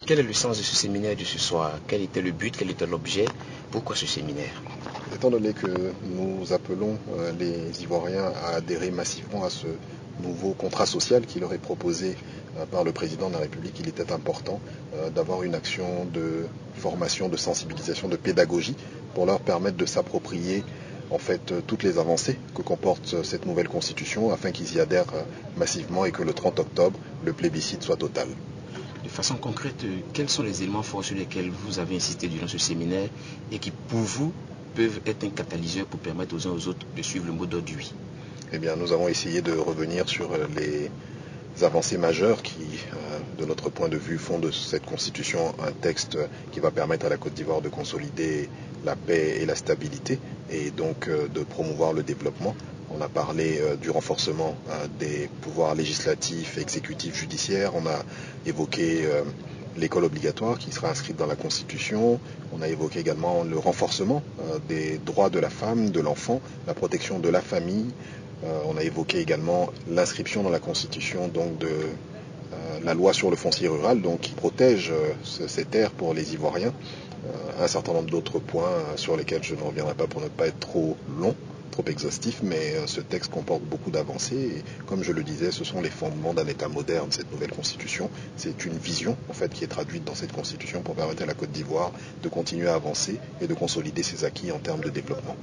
Quel est le sens de ce séminaire de ce soir? Quel était le but? Quel était l'objet? Pourquoi ce séminaire? Étant donné que nous appelons les Ivoiriens à adhérer massivement à ce nouveau contrat social qui leur est proposé par le président de la République, il était important d'avoir une action de formation, de sensibilisation, de pédagogie pour leur permettre de s'approprier en fait toutes les avancées que comporte cette nouvelle constitution afin qu'ils y adhèrent massivement et que le 30 octobre, le plébiscite soit total. De façon concrète, quels sont les éléments forts sur lesquels vous avez insisté durant ce séminaire et qui, pour vous, peuvent être un catalyseur pour permettre aux uns aux autres de suivre le mot d'ordre du oui? Eh bien, nous avons essayé de revenir sur les avancées majeures qui, de notre point de vue, font de cette constitution un texte qui va permettre à la Côte d'Ivoire de consolider la paix et la stabilité et donc de promouvoir le développement. On a parlé du renforcement des pouvoirs législatifs, exécutifs, judiciaires. On a évoqué l'école obligatoire qui sera inscrite dans la Constitution. On a évoqué également le renforcement des droits de la femme, de l'enfant, la protection de la famille. On a évoqué également l'inscription dans la Constitution donc, de la loi sur le foncier rural donc, qui protège ces terres pour les Ivoiriens. Un certain nombre d'autres points sur lesquels je ne reviendrai pas pour ne pas être trop long, trop exhaustif, mais ce texte comporte beaucoup d'avancées et comme je le disais, ce sont les fondements d'un État moderne, cette nouvelle constitution. C'est une vision en fait qui est traduite dans cette constitution pour permettre à la Côte d'Ivoire de continuer à avancer et de consolider ses acquis en termes de développement.